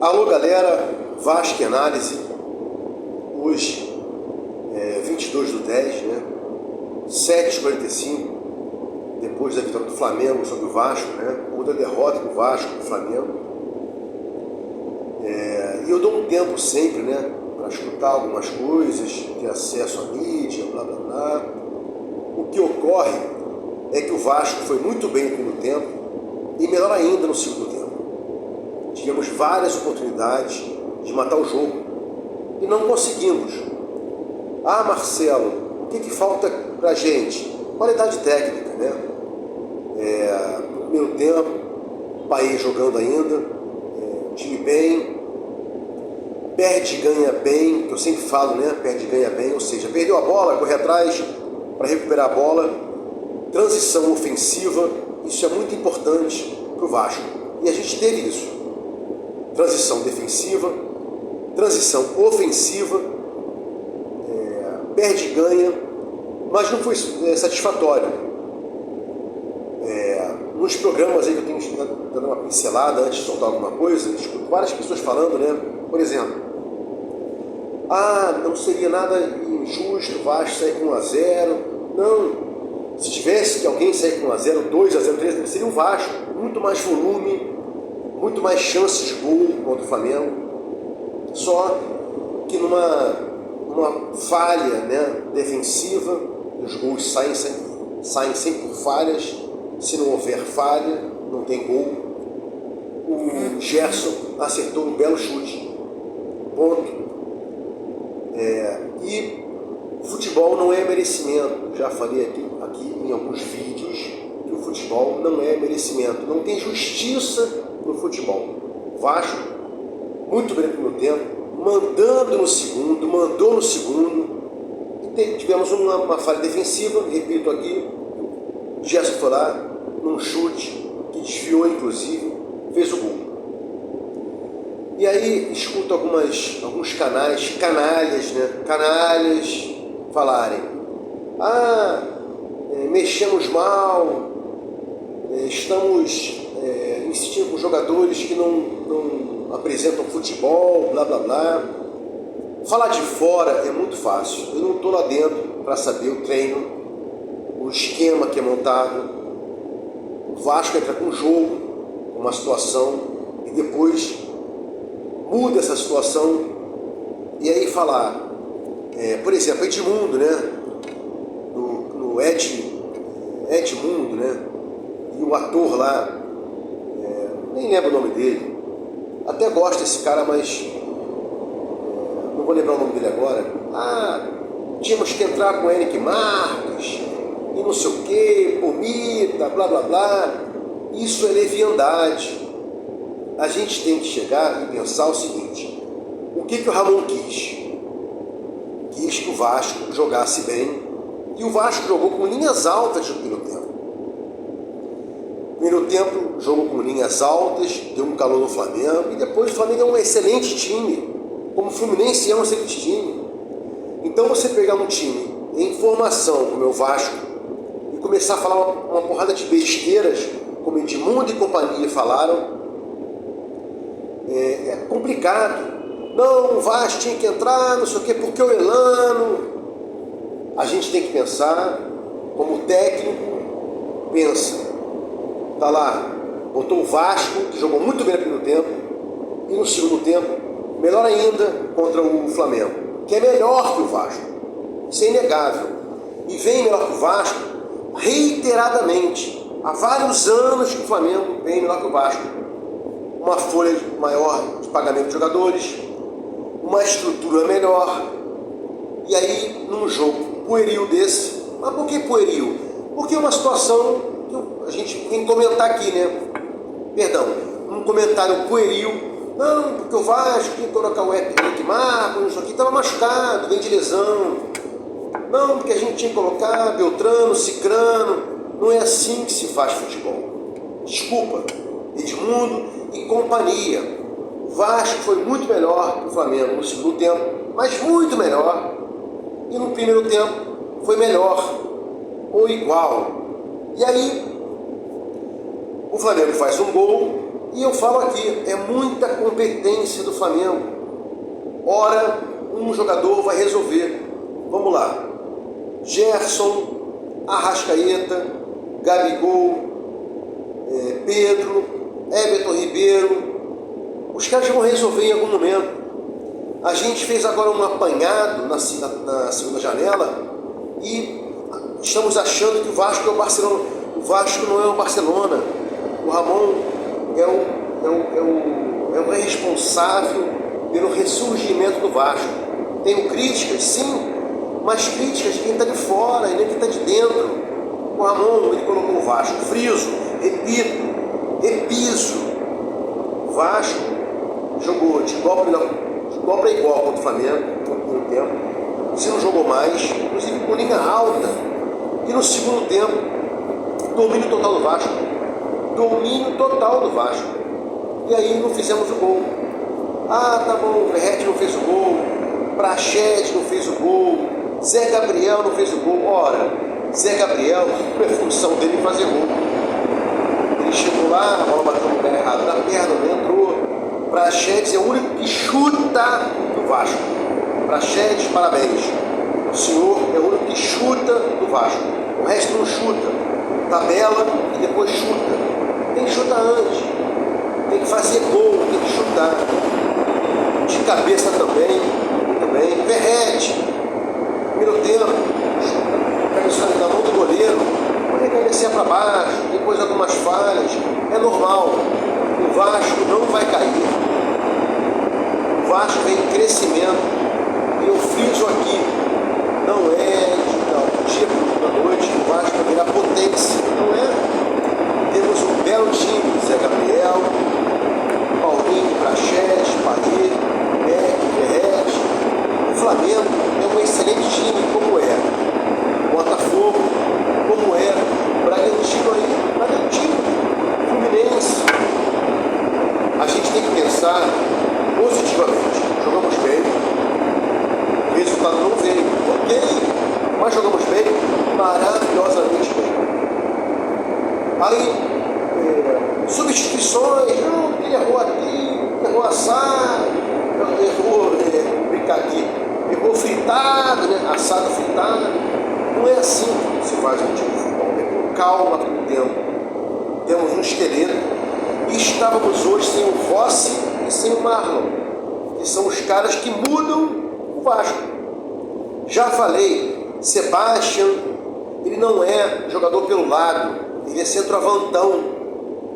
Alô galera, Vasco em Análise, hoje 22/10, né? 7h45, depois da vitória do Flamengo sobre o Vasco, né? Ou da derrota do Vasco do Flamengo. E eu dou um tempo sempre, né? Para escutar algumas coisas, ter acesso à mídia, blá blá blá. O que ocorre é que o Vasco foi muito bem no primeiro tempo e melhor ainda no segundo tempo. Tivemos várias oportunidades de matar o jogo e não conseguimos. Ah, Marcelo, o que falta pra gente? Qualidade técnica, né? No primeiro tempo, o país jogando ainda, time bem, perde e ganha bem, que eu sempre falo, né? Perde e ganha bem, ou seja, perdeu a bola, corre atrás para recuperar a bola, transição ofensiva, isso é muito importante para o Vasco. E a gente teve isso. Transição defensiva, transição ofensiva, perde e ganha, mas não foi satisfatório. Nos programas aí que eu tenho dando uma pincelada antes de soltar alguma coisa, escuto várias pessoas falando, né? Por exemplo, não seria nada injusto o Vasco sair com 1-0. Não, se tivesse que alguém sair com 1-0, 2-0, 3-0, seria o Vasco. Muito mais volume, muito mais chances de gol contra o Flamengo. Só que numa falha, né, defensiva, os gols saem sempre por falhas. Se não houver falha, não tem gol. O Gerson acertou um belo chute. Ponto. E futebol não é merecimento. Já falei aqui em alguns vídeos que o futebol não é merecimento. Não tem justiça no futebol. Vasco, muito bem no primeiro tempo, mandou no segundo. E tivemos uma falha defensiva, repito aqui. O Gerson foi lá, num chute, que desviou inclusive, fez o gol. E aí escuto alguns canalhas, né? Canalhas falarem: mexemos mal, estamos insistindo com jogadores que não apresentam futebol, blá blá blá. Falar de fora é muito fácil. Eu não estou lá dentro para saber o treino, o esquema que é montado. O Vasco entra com um jogo, uma situação, e depois muda essa situação. E aí falar, por exemplo, Edmundo, né? No Edmundo, né? E o ator lá, nem lembro o nome dele. Até gosto desse cara, mas não vou lembrar o nome dele agora. Tínhamos que entrar com o Henrique Marques e não sei o que, Pomita, blá blá blá. Isso é leviandade. A gente tem que chegar e pensar o seguinte: o que o Ramon quis? Quis que o Vasco jogasse bem, e o Vasco jogou com linhas altas no primeiro tempo. Primeiro tempo, jogo com linhas altas, deu um calor no Flamengo, e depois o Flamengo é um excelente time, como o Fluminense é um excelente time. Então você pegar um time em formação, como é o Vasco, e começar a falar uma porrada de besteiras, como Edmundo e companhia falaram, é complicado. Não, o Vasco tinha que entrar, não sei o quê, porque o Elano. A gente tem que pensar como o técnico pensa. Tá lá, botou o Vasco, que jogou muito bem no primeiro tempo, e no segundo tempo, melhor ainda, contra o Flamengo, que é melhor que o Vasco. Isso é inegável. E vem melhor que o Vasco reiteradamente. Há vários anos que o Flamengo vem melhor que o Vasco. Uma folha maior de pagamento de jogadores, uma estrutura melhor. E aí, num jogo pueril desse, mas por que pueril? Porque é uma situação que a gente tem que comentar aqui, né? Perdão, um comentário pueril. Não, porque o Vasco tinha que colocar o Henrique Marcos, isso aqui estava machucado, vem de lesão. Não, porque a gente tinha que colocar Beltrano, Cicrano. Não é assim que se faz futebol. Desculpa, Edmundo e companhia. O Vasco foi muito melhor que o Flamengo no segundo tempo, mas muito melhor. E no primeiro tempo foi melhor, ou igual. E aí, o Flamengo faz um gol, e eu falo aqui, é muita incompetência do Flamengo. Ora, um jogador vai resolver. Vamos lá. Gerson, Arrascaeta, Gabigol, Pedro, Everton Ribeiro. Os caras vão resolver em algum momento. A gente fez agora um apanhado na segunda janela e estamos achando que o Vasco é o Barcelona. O Vasco não é o Barcelona. O Ramon é o responsável pelo ressurgimento do Vasco. Tenho críticas, sim, mas críticas de quem está de fora e nem quem está de dentro. O Ramon, ele colocou o Vasco. Friso, repito, repiso. O Vasco jogou de igual para igual contra o Flamengo no tempo. Se não jogou mais, inclusive com linha alta. E no segundo tempo, domínio total do Vasco. Domínio total do Vasco. E aí não fizemos o gol. Ah, tá bom, o Verratti não fez o gol, Praxedes não fez o gol, Zé Gabriel não fez o gol. Ora, Zé Gabriel, não é função dele fazer gol. Ele chegou lá, a bola bateu no lugar errado da perna, não entrou. Praxedes é o único que chuta do Vasco. Praxedes, parabéns. O senhor é o único que chuta do Vasco. O resto não chuta. Tabela e depois chuta. Tem que chutar antes. Tem que fazer gol, tem que chutar. De cabeça também. Verratti. Primeiro tempo. Cabeçada na mão do goleiro. Quando ele descer para baixo, depois algumas falhas. É normal. O Vasco não vai cair. O Vasco vem em crescimento. E eu friso aqui. Não é dia da noite que o Vasco vai virar potência. Não é. Temos um belo time. Zé Gabriel, Paulinho, Praxedes, Paris, Beck, Verratti. O Flamengo é um excelente time, como é Botafogo, como é Bragantino, Fluminense. A gente tem que pensar positivamente. Jogamos bem, o resultado não veio, ok, mas jogamos bem, maravilhosamente bem. Aí, substituições, ele errou aqui, errou assado, errou brincar aqui, errou fritado, né? Assado fritado. Não é assim que se faz um time de futebol, é com calma, com o tempo. Temos um esqueleto e estávamos hoje sem o Rossi e sem o Marlon, que são os caras que mudam o Vasco. Já falei, Sebastião, ele não é jogador pelo lado, ele é centroavantão,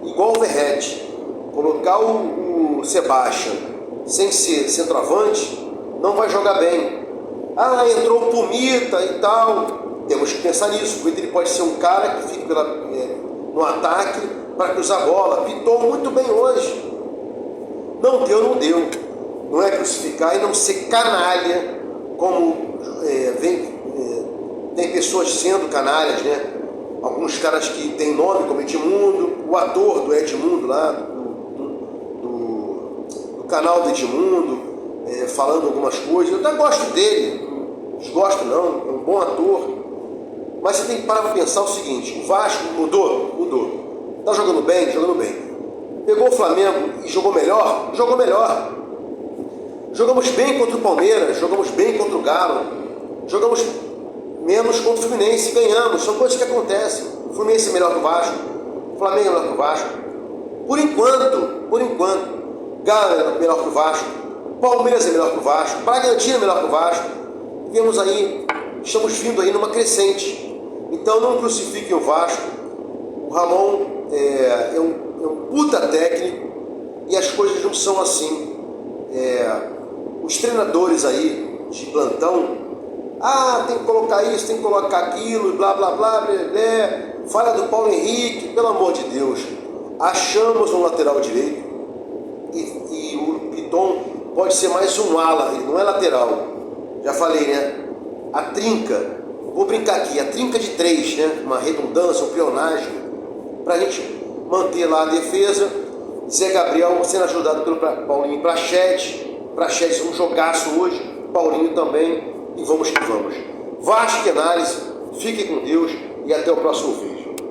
igual o Verratti. Colocar o Sebastião sem ser centroavante, não vai jogar bem. Ah, entrou o Pumita e tal. Temos que pensar nisso. O Pumita ele pode ser um cara que fica no ataque para cruzar a bola. Pitou muito bem hoje. Não deu. Não é crucificar e não ser canalha, como tem pessoas sendo canalhas, né? Alguns caras que têm nome, como Edmundo, o ator do Edmundo lá, do canal do Edmundo, falando algumas coisas. Eu até gosto dele, não desgosto não, é um bom ator. Mas você tem que parar para pensar o seguinte: o Vasco mudou. Está jogando bem? Pegou o Flamengo e jogou melhor? Jogou melhor. Jogamos bem contra o Palmeiras, jogamos bem contra o Galo, jogamos menos contra o Fluminense e ganhamos. São coisas que acontecem. O Fluminense é melhor que o Vasco, o Flamengo é melhor que o Vasco. Por enquanto, Galo é melhor que o Vasco, Palmeiras é melhor que o Vasco, Bragantino é melhor que o Vasco. Estamos vindo aí numa crescente. Então não crucifiquem o Vasco. O Ramon é um puta técnico e as coisas não são assim. Os treinadores aí de plantão, tem que colocar isso, tem que colocar aquilo, blá blá blá, blá, blá. Fala do Paulo Henrique, pelo amor de Deus. Achamos um lateral direito e o Piton pode ser mais um ala, ele não é lateral. Já falei, né? A trinca, vou brincar aqui, a trinca de 3, né? Uma redundância, uma peonagem, pra gente manter lá a defesa. Zé Gabriel sendo ajudado pelo Paulinho e Praxedes, um jogaço hoje, Paulinho também, e vamos que vamos. Vasco e análise, fiquem com Deus e até o próximo vídeo.